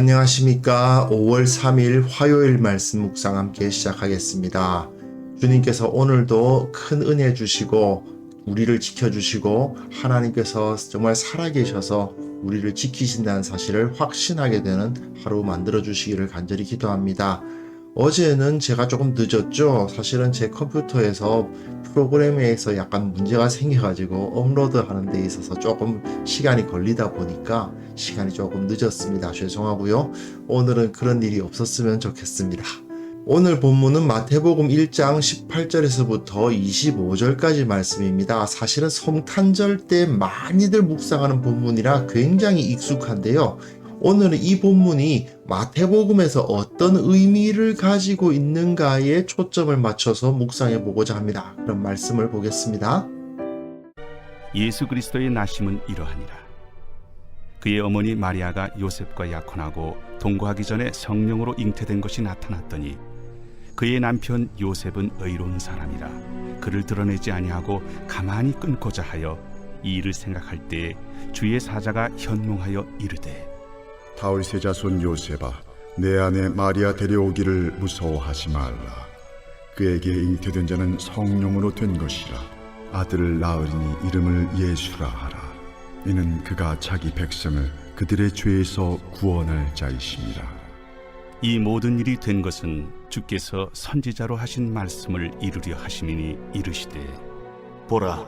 안녕하십니까. 5월 3일 화요일 말씀 묵상 함께 시작하겠습니다. 주님께서 오늘도 큰 은혜 주시고 우리를 지켜주시고 하나님께서 정말 살아계셔서 우리를 지키신다는 사실을 확신하게 되는 하루 만들어주시기를 간절히 기도합니다. 어제는 제가 조금 늦었죠. 사실은 제 컴퓨터에서 프로그램에서 약간 문제가 생겨가지고 업로드하는 데 있어서 조금 시간이 걸리다 보니까 시간이 조금 늦었습니다. 죄송하고요. 오늘은 그런 일이 없었으면 좋겠습니다. 오늘 본문은 마태복음 1장 18절에서부터 25절까지 말씀입니다. 사실은 성탄절 때 많이들 묵상하는 본문이라 굉장히 익숙한데요. 오늘은 이 본문이 마태복음에서 어떤 의미를 가지고 있는가에 초점을 맞춰서 묵상해 보고자 합니다. 그럼 말씀을 보겠습니다. 예수 그리스도의 나심은 이러하니라. 그의 어머니 마리아가 요셉과 약혼하고 동거하기 전에 성령으로 잉태된 것이 나타났더니 그의 남편 요셉은 의로운 사람이라 그를 드러내지 아니하고 가만히 끊고자 하여 이 일을 생각할 때에 주의 사자가 현몽하여 이르되 다윗의 자손 요셉아, 내 아내 마리아 데려오기를 무서워하지 말라. 그에게 잉태된 자는 성령으로 된 것이라. 아들을 낳으리니 이름을 예수라 하라. 이는 그가 자기 백성을 그들의 죄에서 구원할 자이심이라. 이 모든 일이 된 것은 주께서 선지자로 하신 말씀을 이루려 하심이니 이르시되 보라,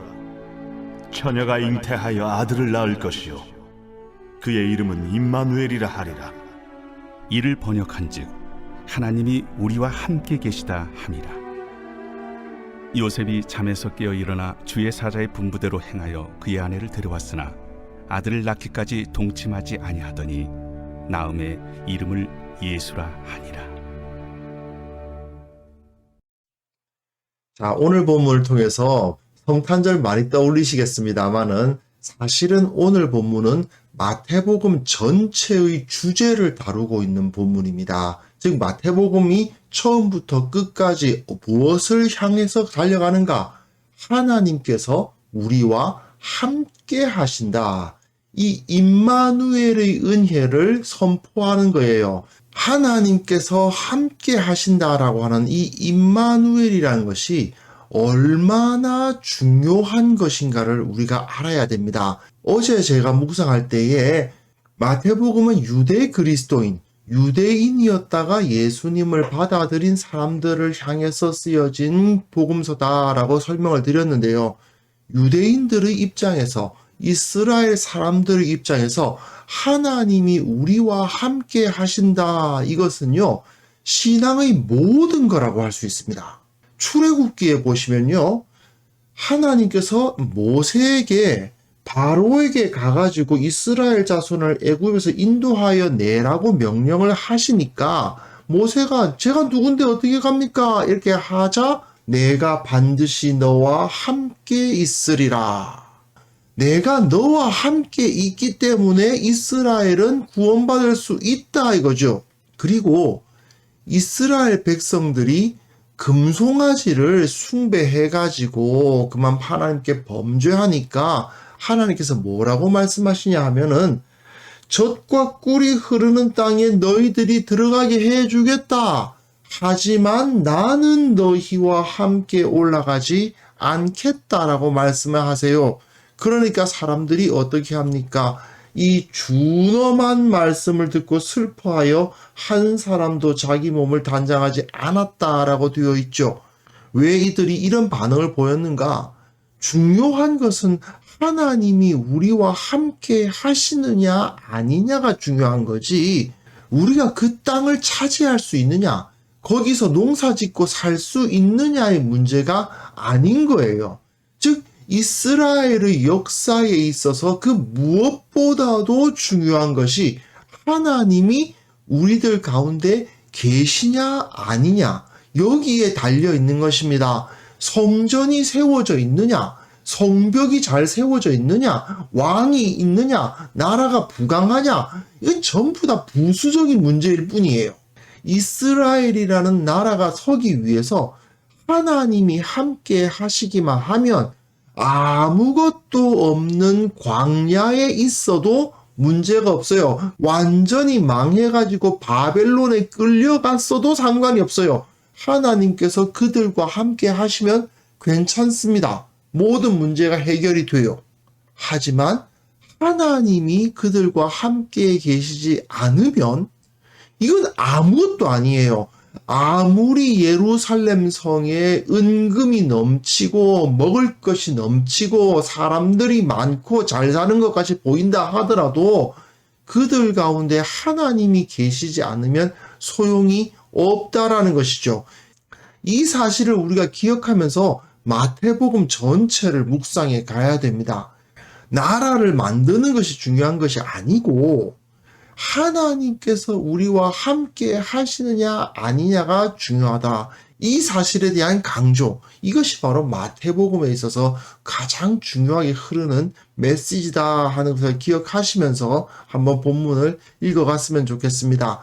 처녀가 잉태하여 아들을 낳을 것이요 그의 이름은 임마누엘이라 하리라. 이를 번역한즉 하나님이 우리와 함께 계시다 함이라. 요셉이 잠에서 깨어 일어나 주의 사자의 분부대로 행하여 그의 아내를 데려왔으나 아들을 낳기까지 동침하지 아니하더니 나음에 이름을 예수라 하니라. 자, 오늘 본문을 통해서 성탄절 많이 떠올리시겠습니다만은 사실은 오늘 본문은 마태복음 전체의 주제를 다루고 있는 본문입니다. 즉 마태복음이 처음부터 끝까지 무엇을 향해서 달려가는가? 하나님께서 우리와 함께 하신다. 이 임마누엘의 은혜를 선포하는 거예요. 하나님께서 함께 하신다라고 하는 이 임마누엘이라는 것이 얼마나 중요한 것인가를 우리가 알아야 됩니다. 어제 제가 묵상할 때에 마태복음은 유대 그리스도인, 유대인이었다가 예수님을 받아들인 사람들을 향해서 쓰여진 복음서다라고 설명을 드렸는데요. 유대인들의 입장에서, 이스라엘 사람들의 입장에서 하나님이 우리와 함께 하신다. 이것은요, 신앙의 모든 거라고 할 수 있습니다. 출애굽기에 보시면요, 하나님께서 모세에게 바로에게 가가지고 이스라엘 자손을 애굽에서 인도하여 내라고 명령을 하시니까 모세가 제가 누군데 어떻게 갑니까? 이렇게 하자 내가 반드시 너와 함께 있으리라. 내가 너와 함께 있기 때문에 이스라엘은 구원받을 수 있다 이거죠. 그리고 이스라엘 백성들이 금송아지를 숭배해가지고 그만 하나님께 범죄하니까 하나님께서 뭐라고 말씀하시냐 하면은 젖과 꿀이 흐르는 땅에 너희들이 들어가게 해주겠다. 하지만 나는 너희와 함께 올라가지 않겠다라고 말씀을 하세요. 그러니까 사람들이 어떻게 합니까? 이 준엄한 말씀을 듣고 슬퍼하여 한 사람도 자기 몸을 단장하지 않았다라고 되어 있죠. 왜 이들이 이런 반응을 보였는가? 중요한 것은 하나님이 우리와 함께 하시느냐 아니냐가 중요한 거지, 우리가 그 땅을 차지할 수 있느냐, 거기서 농사 짓고 살 수 있느냐의 문제가 아닌 거예요. 즉 이스라엘의 역사에 있어서 그 무엇보다도 중요한 것이 하나님이 우리들 가운데 계시냐 아니냐, 여기에 달려 있는 것입니다. 성전이 세워져 있느냐, 성벽이 잘 세워져 있느냐, 왕이 있느냐, 나라가 부강하냐, 이건 전부 다 부수적인 문제일 뿐이에요. 이스라엘이라는 나라가 서기 위해서 하나님이 함께 하시기만 하면 아무것도 없는 광야에 있어도 문제가 없어요. 완전히 망해가지고 바벨론에 끌려갔어도 상관이 없어요. 하나님께서 그들과 함께 하시면 괜찮습니다. 모든 문제가 해결이 돼요. 하지만 하나님이 그들과 함께 계시지 않으면 이건 아무것도 아니에요. 아무리 예루살렘 성에 은금이 넘치고 먹을 것이 넘치고 사람들이 많고 잘 사는 것까지 보인다 하더라도 그들 가운데 하나님이 계시지 않으면 소용이 없다라는 것이죠. 이 사실을 우리가 기억하면서 마태복음 전체를 묵상해 가야 됩니다. 나라를 만드는 것이 중요한 것이 아니고 하나님께서 우리와 함께 하시느냐 아니냐가 중요하다. 이 사실에 대한 강조, 이것이 바로 마태복음에 있어서 가장 중요하게 흐르는 메시지다 하는 것을 기억하시면서 한번 본문을 읽어갔으면 좋겠습니다.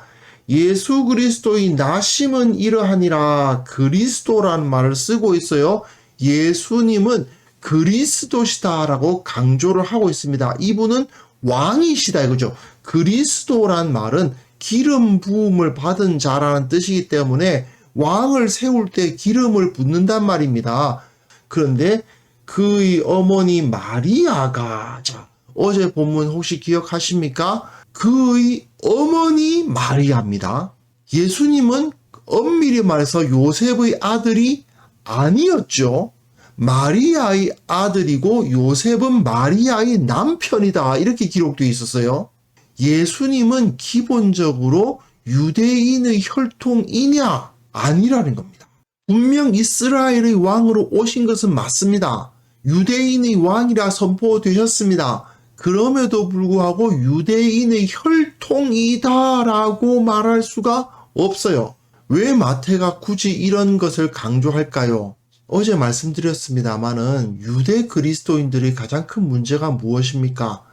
예수 그리스도의 나심은 이러하니라. 그리스도라는 말을 쓰고 있어요. 예수님은 그리스도시다라고 강조를 하고 있습니다. 이분은 왕이시다 이거죠. 그리스도란 말은 기름 부음을 받은 자라는 뜻이기 때문에 왕을 세울 때 기름을 붓는단 말입니다. 그런데 그의 어머니 마리아가, 자, 어제 본문 혹시 기억하십니까? 그의 어머니 마리아입니다. 예수님은 엄밀히 말해서 요셉의 아들이 아니었죠. 마리아의 아들이고 요셉은 마리아의 남편이다, 이렇게 기록되어 있었어요. 예수님은 기본적으로 유대인의 혈통이냐 아니라는 겁니다. 분명 이스라엘의 왕으로 오신 것은 맞습니다. 유대인의 왕이라 선포되셨습니다. 그럼에도 불구하고 유대인의 혈통이다라고 말할 수가 없어요. 왜 마태가 굳이 이런 것을 강조할까요? 어제 말씀드렸습니다마는 유대 그리스도인들의 가장 큰 문제가 무엇입니까?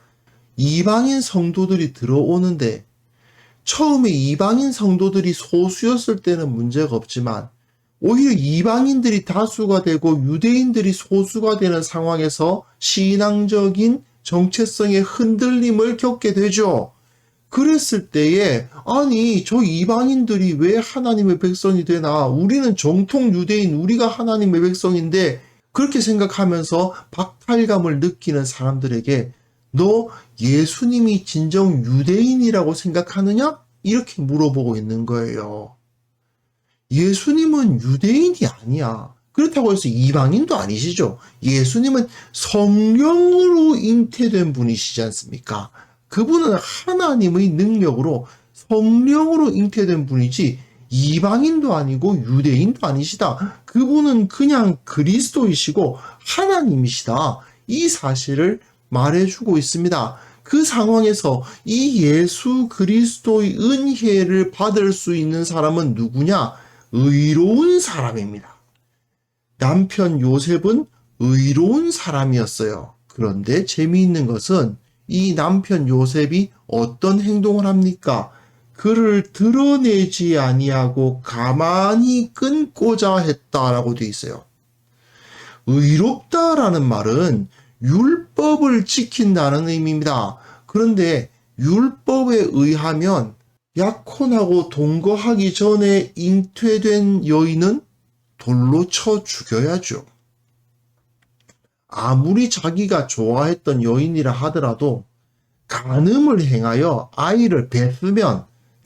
이방인 성도들이 들어오는데 처음에 이방인 성도들이 소수였을 때는 문제가 없지만 오히려 이방인들이 다수가 되고 유대인들이 소수가 되는 상황에서 신앙적인 정체성의 흔들림을 겪게 되죠. 그랬을 때에 아니 저 이방인들이 왜 하나님의 백성이 되나, 우리는 정통 유대인, 우리가 하나님의 백성인데, 그렇게 생각하면서 박탈감을 느끼는 사람들에게 너 예수님이 진정 유대인이라고 생각하느냐? 이렇게 물어보고 있는 거예요. 예수님은 유대인이 아니야. 그렇다고 해서 이방인도 아니시죠. 예수님은 성령으로 잉태된 분이시지 않습니까? 그분은 하나님의 능력으로 성령으로 잉태된 분이지 이방인도 아니고 유대인도 아니시다. 그분은 그냥 그리스도이시고 하나님이시다. 이 사실을 말해주고 있습니다. 그 상황에서 이 예수 그리스도의 은혜를 받을 수 있는 사람은 누구냐? 의로운 사람입니다. 남편 요셉은 의로운 사람이었어요. 그런데 재미있는 것은 이 남편 요셉이 어떤 행동을 합니까? 그를 드러내지 아니하고 가만히 끊고자 했다라고 되어 있어요. 의롭다라는 말은 율법을 지킨다는 의미입니다. 그런데 율법에 의하면 약혼하고 동거하기 전에 잉태된 여인은 돌로 쳐 죽여야죠. 아무리 자기가 좋아했던 여인이라 하더라도 간음을 행하여 아이를 뱉으면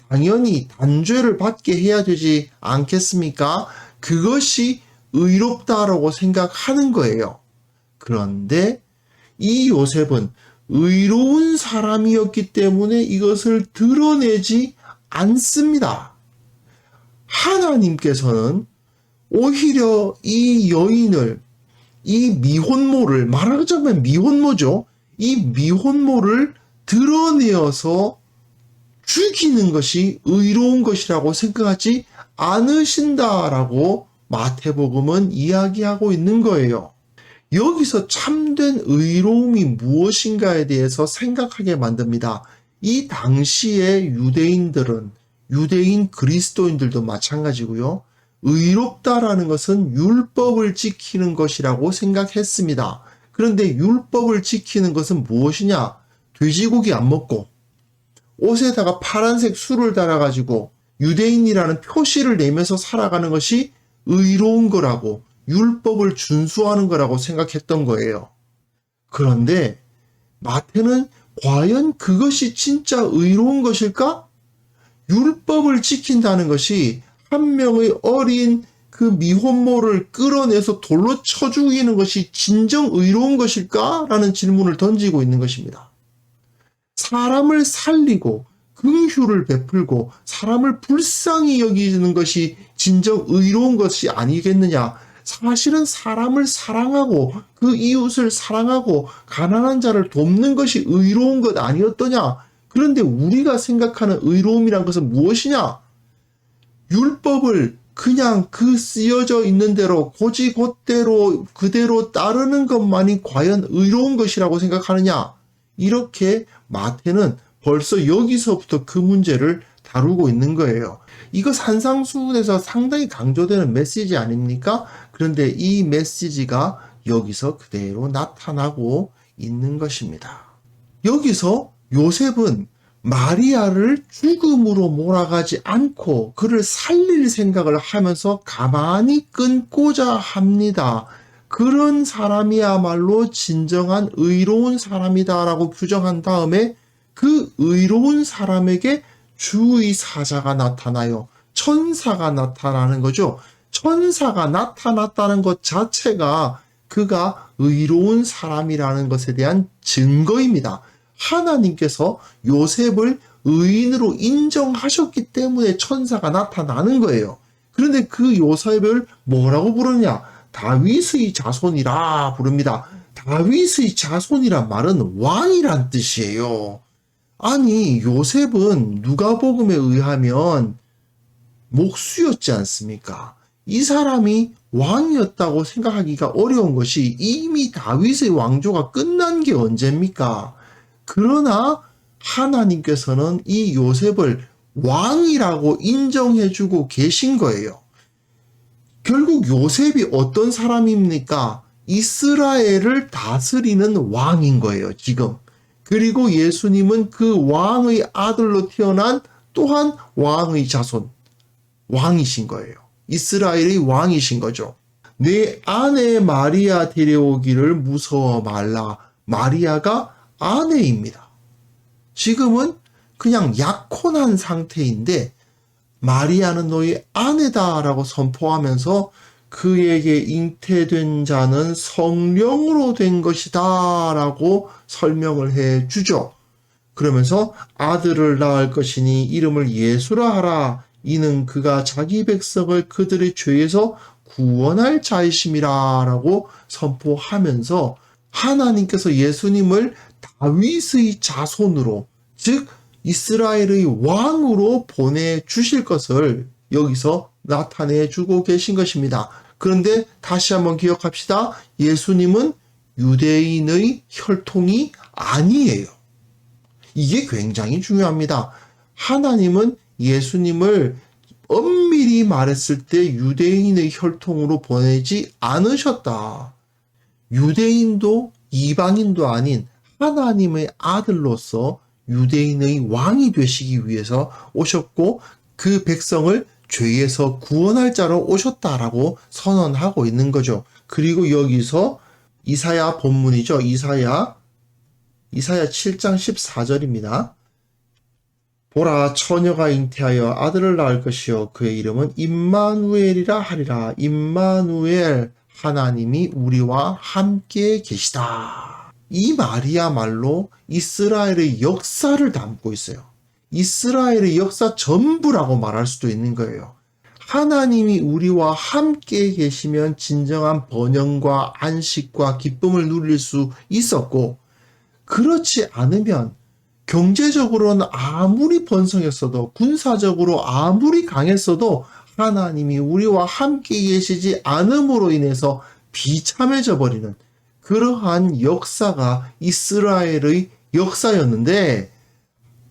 당연히 단죄를 받게 해야 되지 않겠습니까? 그것이 의롭다라고 생각하는 거예요. 그런데 이 요셉은 의로운 사람이었기 때문에 이것을 드러내지 않습니다. 하나님께서는 오히려 이 여인을, 이 미혼모를, 말하자면 미혼모죠. 이 미혼모를 드러내어서 죽이는 것이 의로운 것이라고 생각하지 않으신다라고 마태복음은 이야기하고 있는 거예요. 여기서 참된 의로움이 무엇인가에 대해서 생각하게 만듭니다. 이 당시의 유대인들은, 유대인 그리스도인들도 마찬가지고요. 의롭다라는 것은 율법을 지키는 것이라고 생각했습니다. 그런데 율법을 지키는 것은 무엇이냐? 돼지고기 안 먹고 옷에다가 파란색 술을 달아가지고 유대인이라는 표시를 내면서 살아가는 것이 의로운 거라고, 율법을 준수하는 거라고 생각했던 거예요. 그런데 마태는 과연 그것이 진짜 의로운 것일까? 율법을 지킨다는 것이 한 명의 어린 그 미혼모를 끌어내서 돌로 쳐 죽이는 것이 진정 의로운 것일까? 라는 질문을 던지고 있는 것입니다. 사람을 살리고 긍휼을 베풀고 사람을 불쌍히 여기는 것이 진정 의로운 것이 아니겠느냐? 사실은 사람을 사랑하고 그 이웃을 사랑하고 가난한 자를 돕는 것이 의로운 것 아니었더냐? 그런데 우리가 생각하는 의로움이란 것은 무엇이냐? 율법을 그냥 그 쓰여져 있는 대로 고지곧대로 그대로 따르는 것만이 과연 의로운 것이라고 생각하느냐? 이렇게 마태는 벌써 여기서부터 그 문제를 다루고 있는 거예요. 이거 산상수훈에서 상당히 강조되는 메시지 아닙니까? 그런데 이 메시지가 여기서 그대로 나타나고 있는 것입니다. 여기서 요셉은 마리아를 죽음으로 몰아가지 않고 그를 살릴 생각을 하면서 가만히 끊고자 합니다. 그런 사람이야말로 진정한 의로운 사람이다라고 규정한 다음에 그 의로운 사람에게 주의 사자가 나타나요. 천사가 나타나는 거죠. 천사가 나타났다는 것 자체가 그가 의로운 사람이라는 것에 대한 증거입니다. 하나님께서 요셉을 의인으로 인정하셨기 때문에 천사가 나타나는 거예요. 그런데 그 요셉을 뭐라고 부르냐? 다윗의 자손이라 부릅니다. 다윗의 자손이란 말은 왕이란 뜻이에요. 아니, 요셉은 누가복음에 의하면 목수였지 않습니까? 이 사람이 왕이었다고 생각하기가 어려운 것이 이미 다윗의 왕조가 끝난 게 언제입니까? 그러나 하나님께서는 이 요셉을 왕이라고 인정해주고 계신 거예요. 결국 요셉이 어떤 사람입니까? 이스라엘을 다스리는 왕인 거예요, 지금. 그리고 예수님은 그 왕의 아들로 태어난 또한 왕의 자손, 왕이신 거예요. 이스라엘의 왕이신 거죠. 내 아내 마리아 데려오기를 무서워 말라. 마리아가 아내입니다. 지금은 그냥 약혼한 상태인데 마리아는 너희 아내다라고 선포하면서 그에게 잉태된 자는 성령으로 된 것이다 라고 설명을 해 주죠. 그러면서 아들을 낳을 것이니 이름을 예수라 하라. 이는 그가 자기 백성을 그들의 죄에서 구원할 자이심이라 라고 선포하면서 하나님께서 예수님을 다윗의 자손으로, 즉 이스라엘의 왕으로 보내주실 것을 여기서 나타내 주고 계신 것입니다. 그런데 다시 한번 기억합시다. 예수님은 유대인의 혈통이 아니에요. 이게 굉장히 중요합니다. 하나님은 예수님을 엄밀히 말했을 때 유대인의 혈통으로 보내지 않으셨다. 유대인도 이방인도 아닌 하나님의 아들로서 유대인의 왕이 되시기 위해서 오셨고 그 백성을 죄에서 구원할 자로 오셨다라고 선언하고 있는 거죠. 그리고 여기서 이사야 본문이죠. 이사야 7장 14절입니다. 보라, 처녀가 잉태하여 아들을 낳을 것이요 그의 이름은 임마누엘이라 하리라. 임마누엘, 하나님이 우리와 함께 계시다. 이 말이야말로 이스라엘의 역사를 담고 있어요. 이스라엘의 역사 전부라고 말할 수도 있는 거예요. 하나님이 우리와 함께 계시면 진정한 번영과 안식과 기쁨을 누릴 수 있었고, 그렇지 않으면 경제적으로는 아무리 번성했어도, 군사적으로 아무리 강했어도 하나님이 우리와 함께 계시지 않음으로 인해서 비참해져 버리는 그러한 역사가 이스라엘의 역사였는데,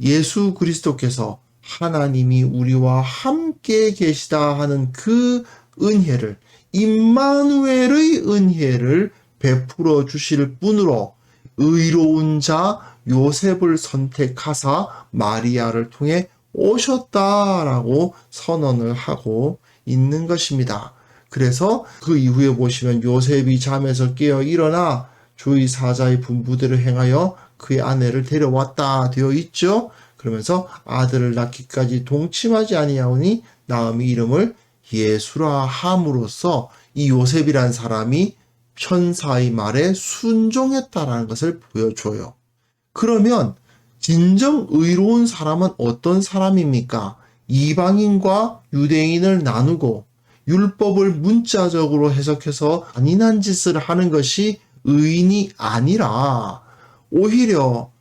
예수 그리스도께서 하나님이 우리와 함께 계시다 하는 그 은혜를, 임마누엘의 은혜를 베풀어 주실 분으로 의로운 자 요셉을 선택하사 마리아를 통해 오셨다라고 선언을 하고 있는 것입니다. 그래서 그 이후에 보시면 요셉이 잠에서 깨어 일어나 주의 사자의 분부대로 행하여 그의 아내를 데려왔다 되어 있죠. 그러면서 아들을 낳기까지 동침하지 아니하오니 나음이 이름을 예수라 함으로써 이 요셉이란 사람이 천사의 말에 순종했다라는 것을 보여줘요. 그러면 진정 의로운 사람은 어떤 사람입니까? 이방인과 유대인을 나누고 율법을 문자적으로 해석해서 잔인한 짓을 하는 것이 의인이 아니라 오히려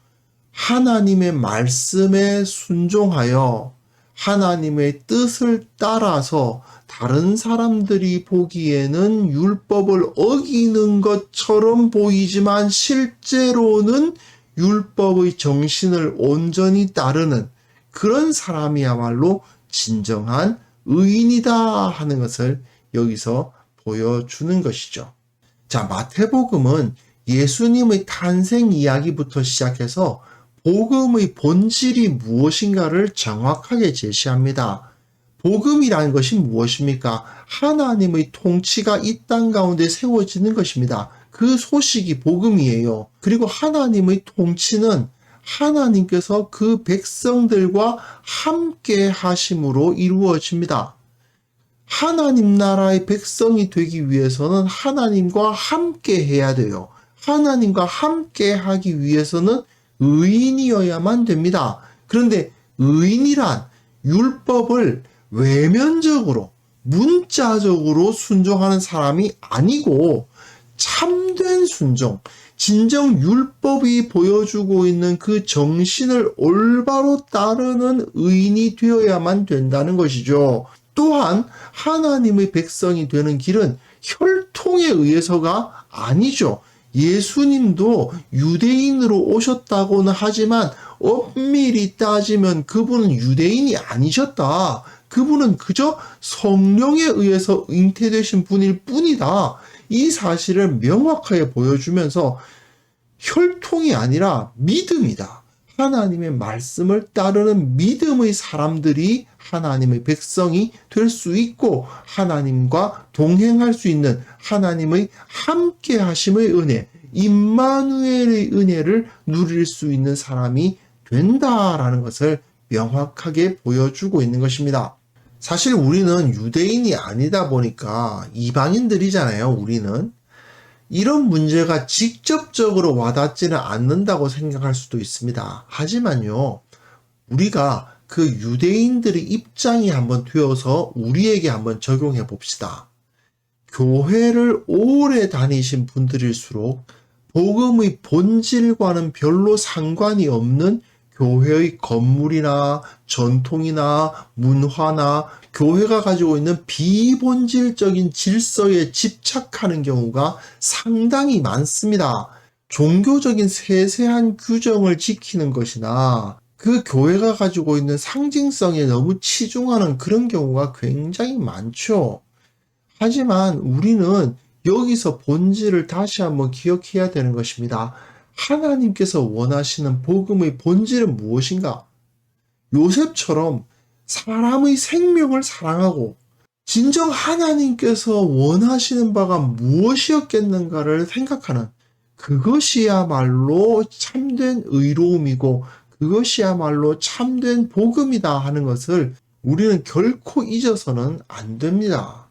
하나님의 말씀에 순종하여 하나님의 뜻을 따라서 다른 사람들이 보기에는 율법을 어기는 것처럼 보이지만 실제로는 율법의 정신을 온전히 따르는 그런 사람이야말로 진정한 의인이다 하는 것을 여기서 보여주는 것이죠. 자, 마태복음은 예수님의 탄생 이야기부터 시작해서 복음의 본질이 무엇인가를 정확하게 제시합니다. 복음이라는 것이 무엇입니까? 하나님의 통치가 이 땅 가운데 세워지는 것입니다. 그 소식이 복음이에요. 그리고 하나님의 통치는 하나님께서 그 백성들과 함께 하심으로 이루어집니다. 하나님 나라의 백성이 되기 위해서는 하나님과 함께 해야 돼요. 하나님과 함께 하기 위해서는 의인이어야만 됩니다. 그런데 의인이란 율법을 외면적으로, 문자적으로 순종하는 사람이 아니고 참된 순종, 진정 율법이 보여주고 있는 그 정신을 올바로 따르는 의인이 되어야만 된다는 것이죠. 또한 하나님의 백성이 되는 길은 혈통에 의해서가 아니죠. 예수님도 유대인으로 오셨다고는 하지만 엄밀히 따지면 그분은 유대인이 아니셨다. 그분은 그저 성령에 의해서 잉태되신 분일 뿐이다. 이 사실을 명확하게 보여주면서 혈통이 아니라 믿음이다. 하나님의 말씀을 따르는 믿음의 사람들이 하나님의 백성이 될 수 있고 하나님과 동행할 수 있는 하나님의 함께 하심의 은혜, 임마누엘의 은혜를 누릴 수 있는 사람이 된다라는 것을 명확하게 보여주고 있는 것입니다. 사실 우리는 유대인이 아니다 보니까 이방인들이잖아요. 우리는 이런 문제가 직접적으로 와닿지는 않는다고 생각할 수도 있습니다. 하지만요, 우리가 그 유대인들의 입장이 한번 되어서 우리에게 한번 적용해 봅시다. 교회를 오래 다니신 분들일수록 복음의 본질과는 별로 상관이 없는 교회의 건물이나 전통이나 문화나 교회가 가지고 있는 비본질적인 질서에 집착하는 경우가 상당히 많습니다. 종교적인 세세한 규정을 지키는 것이나 그 교회가 가지고 있는 상징성에 너무 치중하는 그런 경우가 굉장히 많죠. 하지만 우리는 여기서 본질을 다시 한번 기억해야 되는 것입니다. 하나님께서 원하시는 복음의 본질은 무엇인가? 요셉처럼 사람의 생명을 사랑하고 진정 하나님께서 원하시는 바가 무엇이었겠는가를 생각하는 그것이야말로 참된 의로움이고 그것이야말로 참된 복음이다 하는 것을 우리는 결코 잊어서는 안 됩니다.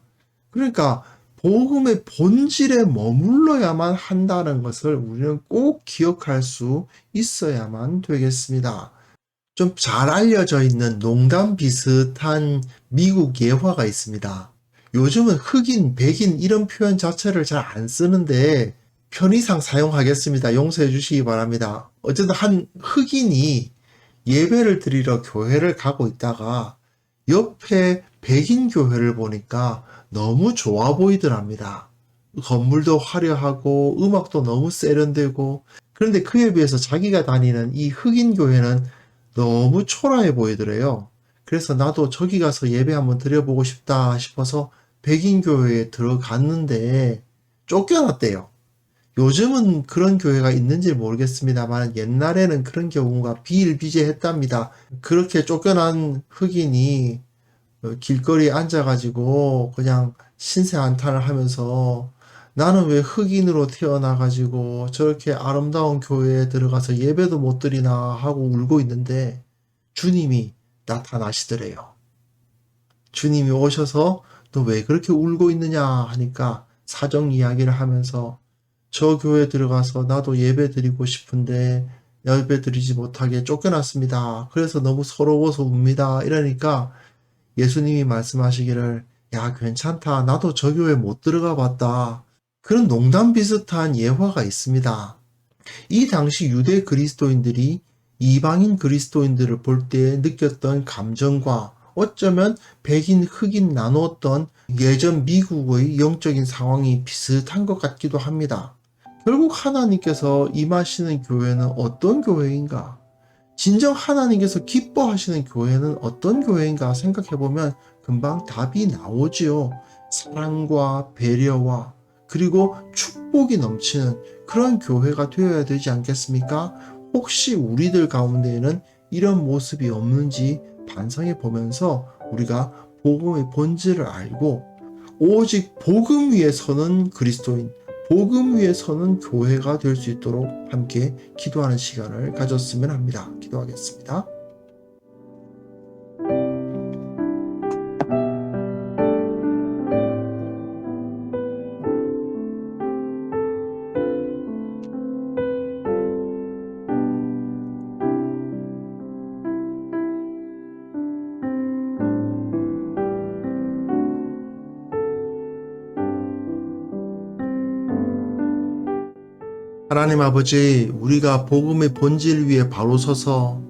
그러니까 복음의 본질에 머물러야만 한다는 것을 우리는 꼭 기억할 수 있어야만 되겠습니다. 좀 잘 알려져 있는 농담 비슷한 미국 예화가 있습니다. 요즘은 흑인, 백인 이런 표현 자체를 잘 안 쓰는데 편의상 사용하겠습니다. 용서해 주시기 바랍니다. 어쨌든 한 흑인이 예배를 드리러 교회를 가고 있다가 옆에 백인 교회를 보니까 너무 좋아 보이더랍니다. 건물도 화려하고 음악도 너무 세련되고, 그런데 그에 비해서 자기가 다니는 이 흑인 교회는 너무 초라해 보이더래요. 그래서 나도 저기 가서 예배 한번 드려보고 싶다 싶어서 백인 교회에 들어갔는데 쫓겨났대요. 요즘은 그런 교회가 있는지 모르겠습니다만 옛날에는 그런 경우가 비일비재했답니다. 그렇게 쫓겨난 흑인이 길거리에 앉아가지고 그냥 신세한탄을 하면서 나는 왜 흑인으로 태어나가지고 저렇게 아름다운 교회에 들어가서 예배도 못 드리나 하고 울고 있는데 주님이 나타나시더래요. 주님이 오셔서 너 왜 그렇게 울고 있느냐 하니까 사정 이야기를 하면서 저 교회 들어가서 나도 예배 드리고 싶은데 예배 드리지 못하게 쫓겨났습니다. 그래서 너무 서러워서 웁니다. 이러니까 예수님이 말씀하시기를 야 괜찮다. 나도 저 교회 못 들어가 봤다. 그런 농담 비슷한 예화가 있습니다. 이 당시 유대 그리스도인들이 이방인 그리스도인들을 볼 때 느꼈던 감정과 어쩌면 백인 흑인 나누었던 예전 미국의 영적인 상황이 비슷한 것 같기도 합니다. 결국 하나님께서 임하시는 교회는 어떤 교회인가? 진정 하나님께서 기뻐하시는 교회는 어떤 교회인가 생각해보면 금방 답이 나오지요. 사랑과 배려와 그리고 축복이 넘치는 그런 교회가 되어야 되지 않겠습니까? 혹시 우리들 가운데에는 이런 모습이 없는지 반성해 보면서 우리가 복음의 본질을 알고 오직 복음 위에 서는 그리스도인, 복음 위에 서는 교회가 될 수 있도록 함께 기도하는 시간을 가졌으면 합니다. 기도하겠습니다. 하나님 아버지, 우리가 복음의 본질 위에 바로 서서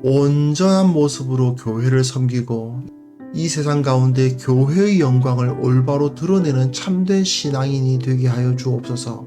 온전한 모습으로 교회를 섬기고 이 세상 가운데 교회의 영광을 올바로 드러내는 참된 신앙인이 되게 하여 주옵소서.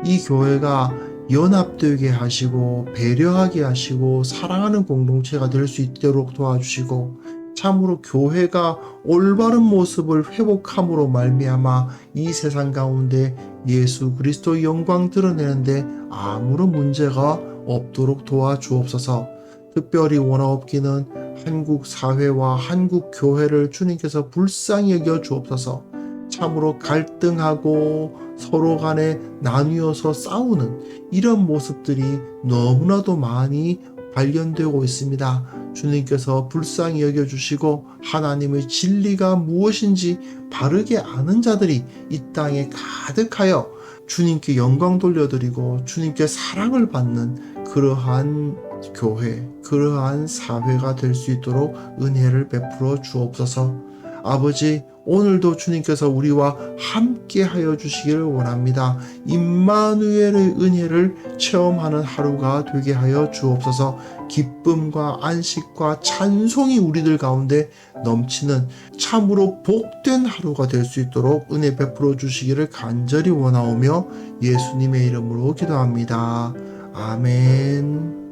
이 교회가 연합되게 하시고 배려하게 하시고 사랑하는 공동체가 될 수 있도록 도와주시고 참으로 교회가 올바른 모습을 회복함으로 말미암아 이 세상 가운데 예수 그리스도의 영광 드러내는데 아무런 문제가 없도록 도와주옵소서. 특별히 원하옵기는 한국 사회와 한국 교회를 주님께서 불쌍히 여겨 주옵소서. 참으로 갈등하고 서로 간에 나뉘어서 싸우는 이런 모습들이 너무나도 많이 발견되고 있습니다. 주님께서 불쌍히 여겨주시고 하나님의 진리가 무엇인지 바르게 아는 자들이 이 땅에 가득하여 주님께 영광 돌려드리고 주님께 사랑을 받는 그러한 교회, 그러한 사회가 될 수 있도록 은혜를 베풀어 주옵소서. 아버지, 오늘도 주님께서 우리와 함께 하여 주시기를 원합니다. 임마누엘의 은혜를 체험하는 하루가 되게 하여 주옵소서. 기쁨과 안식과 찬송이 우리들 가운데 넘치는 참으로 복된 하루가 될 수 있도록 은혜 베풀어 주시기를 간절히 원하오며 예수님의 이름으로 기도합니다. 아멘.